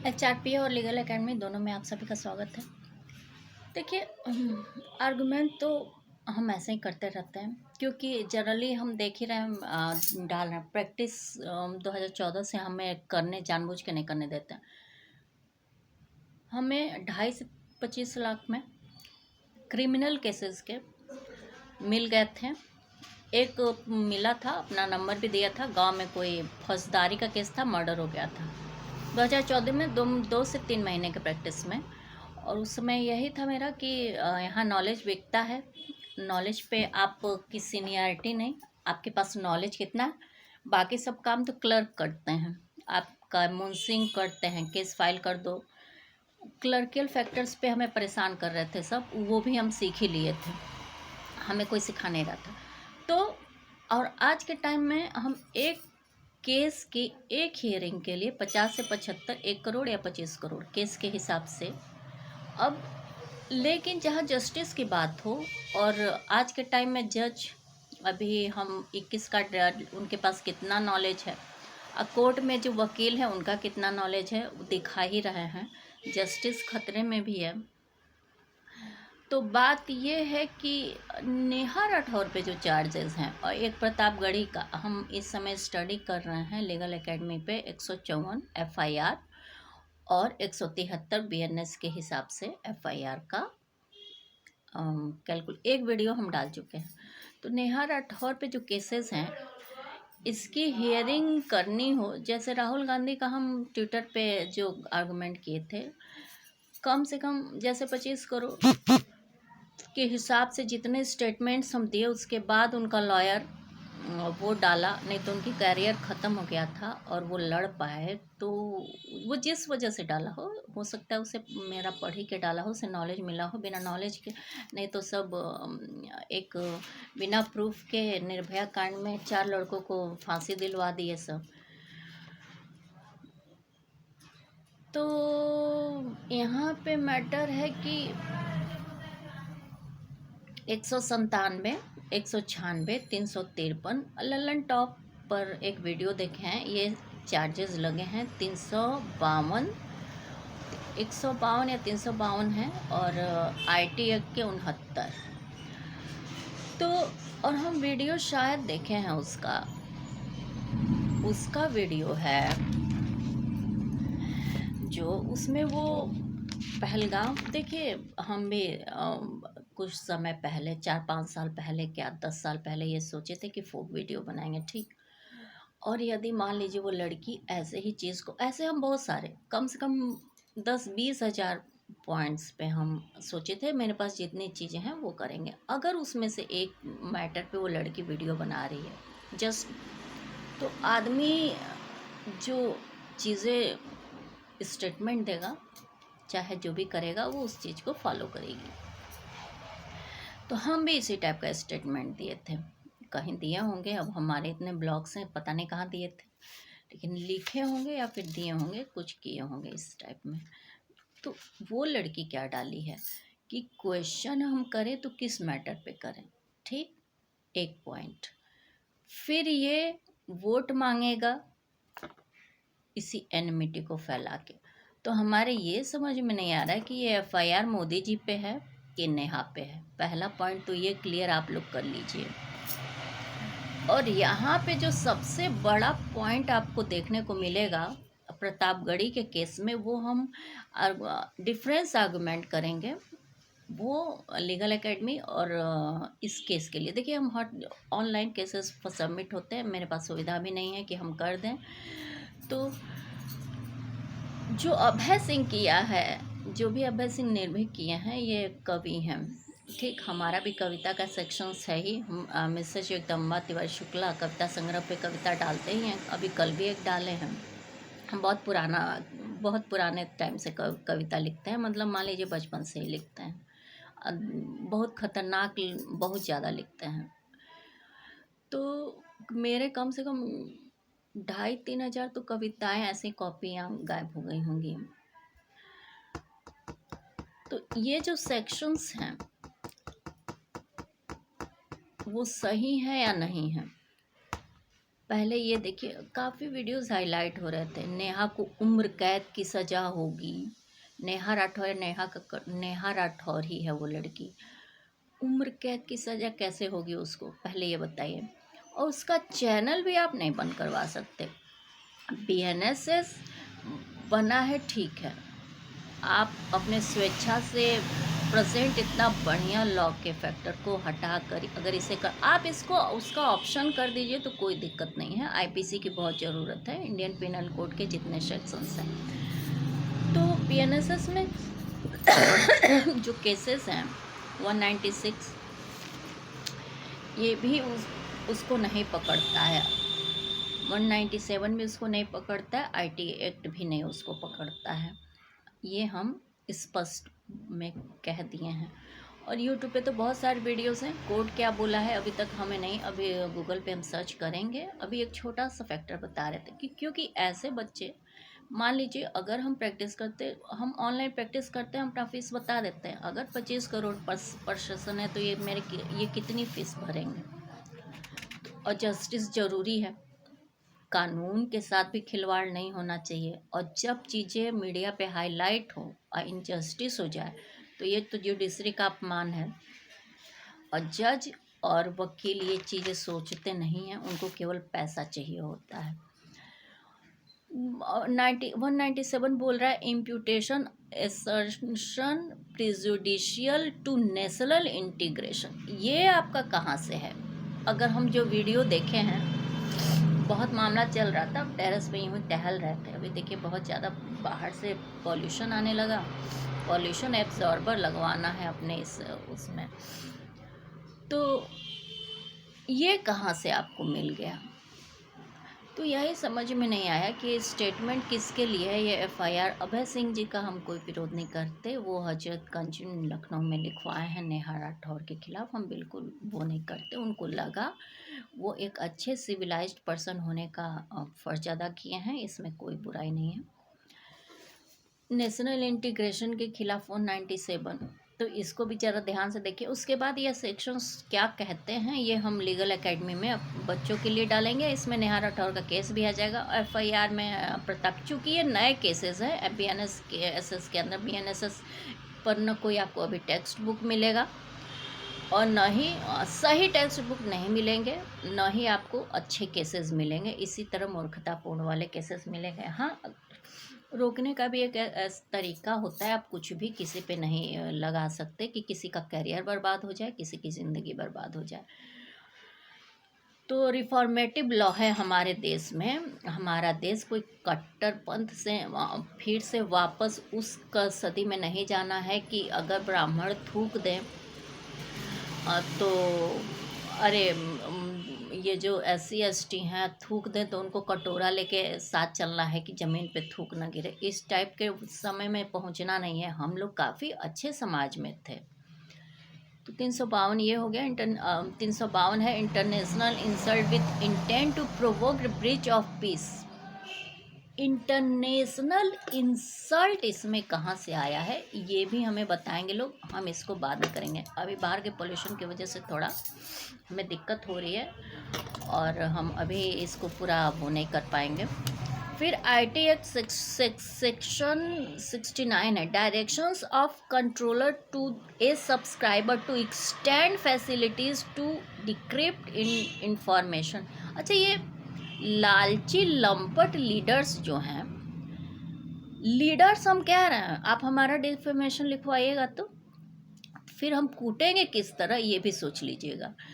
HRP और legal academy दोनों में आप सभी का स्वागत है। देखिए, आर्गुमेंट तो हम ऐसे ही करते रहते हैं क्योंकि जनरली हम देख ही रहे हैं, डाल रहे हैं प्रैक्टिस। 2014 से हमें करने जानबूझ के नहीं करने देते हैं। हमें 2.5 से 25 लाख में क्रिमिनल केसेस के मिल गए थे। एक मिला था, अपना नंबर भी दिया था, गांव में कोई फौजदारी का केस था, मर्डर हो गया था 2014 में, 2 से 3 महीने के प्रैक्टिस में। और उस समय यही था मेरा कि यहाँ नॉलेज बिकता है। नॉलेज पे आपकी सीनियरिटी नहीं, आपके पास नॉलेज कितना है। बाकी सब काम तो क्लर्क करते हैं, आपका मुंसिंग करते हैं, केस फाइल कर दो। क्लर्कियल फैक्टर्स पे हमें परेशान कर रहे थे सब, वो भी हम सीख ही लिए थे, हमें कोई सिखा नहीं रहा था। तो और आज के टाइम में हम एक केस की एक हियरिंग के लिए 50 से 75, 1 करोड़ या 25 करोड़ केस के हिसाब से। अब लेकिन जहाँ जस्टिस की बात हो, और आज के टाइम में जज, अभी हम 21 का उनके पास कितना नॉलेज है, कोर्ट में जो वकील हैं उनका कितना नॉलेज है, वो दिखा ही रहे हैं। जस्टिस खतरे में भी है। तो बात ये है कि नेहा राठौर पे जो चार्जेस हैं, और एक प्रतापगढ़ी का, हम इस समय स्टडी कर रहे हैं लीगल एकेडमी पे 154 एफआईआर और 173 बीएनएस के हिसाब से एफआईआर का एक वीडियो हम डाल चुके हैं। तो नेहा राठौर पे जो केसेस हैं, इसकी हियरिंग करनी हो, जैसे राहुल गांधी का हम ट्विटर पे जो आर्गुमेंट किए थे, कम से कम जैसे 25 करोड़ के हिसाब से जितने स्टेटमेंट्स हम दिए, उसके बाद उनका लॉयर वो डाला, नहीं तो उनकी कैरियर ख़त्म हो गया था और वो लड़ पाए। तो वो जिस वजह से डाला हो सकता है उसे मेरा पढ़ ही के डाला हो, उसे नॉलेज मिला हो, बिना नॉलेज के नहीं तो सब एक बिना प्रूफ के निर्भया कांड में 4 लड़कों को फांसी दिलवा दिए सब। तो यहाँ पे मैटर है कि 197, 196, 353 ललन टॉप पर एक वीडियो देखे हैं, ये चार्जेस लगे हैं 352, 152 या 352 है, और आईटी एक्ट के 69। तो और हम वीडियो शायद देखे हैं, उसका वीडियो है जो उसमें वो पहलगाम, देखिए हम भी कुछ समय पहले, 4-5 साल पहले, क्या 10 साल पहले, ये सोचे थे कि फोक वीडियो बनाएंगे, ठीक। और यदि मान लीजिए वो लड़की ऐसे ही चीज़ को, ऐसे हम बहुत सारे, कम से कम 10-20 हज़ार पॉइंट्स पे हम सोचे थे, मेरे पास जितनी चीज़ें हैं वो करेंगे। अगर उसमें से एक मैटर पे वो लड़की वीडियो बना रही है जस्ट, तो आदमी जो चीज़ें स्टेटमेंट देगा, चाहे जो भी करेगा, वो उस चीज़ को फॉलो करेगी। तो हम भी इसी टाइप का स्टेटमेंट दिए थे, कहीं दिए होंगे, अब हमारे इतने ब्लॉग्स हैं, पता नहीं कहाँ दिए थे, लेकिन लिखे होंगे या फिर दिए होंगे, कुछ किए होंगे इस टाइप में। तो वो लड़की क्या डाली है कि क्वेश्चन हम करें तो किस मैटर पे करें, ठीक, एक पॉइंट। फिर ये वोट मांगेगा इसी एनिमिटी को फैला के। तो हमारे ये समझ में नहीं आ रहा है कि ये एफआईआर मोदी जी पे है कि नेहा पे है। पहला पॉइंट तो ये क्लियर आप लोग कर लीजिए। और यहाँ पे जो सबसे बड़ा पॉइंट आपको देखने को मिलेगा प्रतापगढ़ी के केस में, वो हम डिफरेंस आर्गुमेंट करेंगे, वो लीगल एकेडमी और इस केस के लिए। देखिए, हम हॉट ऑनलाइन केसेस सबमिट होते हैं, मेरे पास सुविधा भी नहीं है कि हम कर दें। तो जो अभय सिंह किया है, जो भी अभय सिंह निर्भीक किए हैं, ये कवि हैं, ठीक। हमारा भी कविता का सेक्शंस है ही, हम मिसेस जगदम्बा तिवारी शुक्ला कविता संग्रह पे कविता डालते ही हैं, अभी कल भी एक डाले हैं। हम बहुत पुराने टाइम से कविता लिखते हैं, मतलब मान लीजिए बचपन से ही लिखते हैं, बहुत खतरनाक, बहुत ज़्यादा लिखते हैं। तो मेरे कम से कम 2,500-3 हज़ार तो कविताएं ऐसी कॉपियाँ गायब हो गई होंगी। तो ये जो सेक्शंस हैं वो सही है या नहीं है, पहले ये देखिए काफ़ी वीडियोस हाईलाइट हो रहे थे, नेहा को उम्र कैद की सज़ा होगी। नेहा राठौर, नेहा राठौर ही है वो लड़की। उम्र कैद की सज़ा कैसे होगी उसको, पहले ये बताइए। और उसका चैनल भी आप नहीं बंद करवा सकते। बीएनएसएस बना है, ठीक है, आप अपने स्वेच्छा से प्रेजेंट इतना बढ़िया लॉ के फैक्टर को हटा कर अगर इसे कर आप इसको उसका ऑप्शन कर दीजिए तो कोई दिक्कत नहीं है। आईपीसी की बहुत ज़रूरत है, इंडियन पिनल कोड के जितने सेक्शंस हैं। तो बीएनएसएस में जो केसेस हैं 196 ये भी उसको नहीं पकड़ता है, 197 भी उसको नहीं पकड़ता है, आईटी एक्ट भी नहीं उसको पकड़ता है। ये हम स्पष्ट में कह दिए हैं। और यूट्यूब पे तो बहुत सारे वीडियोस हैं, कोड क्या बोला है अभी तक हमें नहीं, अभी गूगल पे हम सर्च करेंगे। अभी एक छोटा सा फैक्टर बता रहे थे कि क्योंकि ऐसे बच्चे, मान लीजिए अगर हम प्रैक्टिस करते, हम ऑनलाइन प्रैक्टिस करते हैं, हम अपना फीस बता देते हैं, अगर 25 करोड़ पर सेशन है तो ये कितनी फ़ीस भरेंगे। और जस्टिस ज़रूरी है, कानून के साथ भी खिलवाड़ नहीं होना चाहिए। और जब चीज़ें मीडिया पे हाईलाइट हो और इनजस्टिस हो जाए तो ये तो जुडिशरी का अपमान है। और जज और वकील ये चीज़ें सोचते नहीं हैं, उनको केवल पैसा चाहिए होता है। 197 बोल रहा है imputation assertion prejudicial to national integration. ये आपका कहाँ से है? अगर हम जो वीडियो देखे हैं, बहुत मामला चल रहा था, टेरेस पे यूँ टहल रहे थे, अभी देखिए बहुत ज़्यादा बाहर से पॉल्यूशन आने लगा, पॉल्यूशन एब्जॉर्बर लगवाना है अपने इस उसमें। तो ये कहाँ से आपको मिल गया? तो यही समझ में नहीं आया कि स्टेटमेंट किसके लिए है। ये एफआईआर अभय सिंह जी का हम कोई विरोध नहीं करते, वो हजरतगंज लखनऊ में लिखवाए हैं नेहा राठौर के खिलाफ, हम बिल्कुल वो नहीं करते। उनको लगा वो एक अच्छे सिविलाइज्ड पर्सन होने का फ़र्ज अदा किए हैं, इसमें कोई बुराई नहीं है। नेशनल इंटीग्रेशन के खिलाफ 197, तो इसको भी ज़रा ध्यान से देखिए। उसके बाद ये सेक्शंस क्या कहते हैं ये हम लीगल एकेडमी में बच्चों के लिए डालेंगे। इसमें नेहा राठौर का केस भी आ जाएगा एफआईआर में प्रताप, चूँकि ये नए केसेस हैं बीएनएसएस के अंदर। बीएनएसएस पर न कोई आपको अभी टेक्स्ट बुक मिलेगा और न ही सही टेक्स्ट बुक नहीं मिलेंगे, न ही आपको अच्छे केसेस मिलेंगे, इसी तरह मूर्खतापूर्ण वाले केसेस मिलेंगे। हाँ, रोकने का भी एक तरीका होता है, आप कुछ भी किसी पे नहीं लगा सकते कि किसी का करियर बर्बाद हो जाए, किसी की ज़िंदगी बर्बाद हो जाए। तो रिफॉर्मेटिव लॉ है हमारे देश में। हमारा देश कोई कट्टरपंथ से फिर से वापस उस सदी में नहीं जाना है कि अगर ब्राह्मण थूक दें तो अरे ये जो SC ST हैं थूक दें तो उनको कटोरा लेके साथ चलना है कि ज़मीन पे थूक ना गिरे। इस टाइप के समय में पहुंचना नहीं है। हम लोग काफ़ी अच्छे समाज में थे। तो 352 ये हो गया। 352 है international insult with intent to provoke breach of peace. International insult इसमें कहाँ से आया है ये भी हमें बताएंगे लोग, हम इसको बाद में करेंगे। अभी बाहर के पोल्यूशन की वजह से थोड़ा हमें दिक्कत हो रही है और हम अभी इसको पूरा वो नहीं कर पाएंगे। फिर IT एक्ट सेक्शन 69 है directions of controller to a subscriber to extend facilities to decrypt information. अच्छा, ये लालची लंपट लीडर्स जो हैं, लीडर्स हम कह रहे हैं, आप हमारा डिफेमेशन लिखवाइएगा तो फिर हम कूटेंगे किस तरह ये भी सोच लीजिएगा।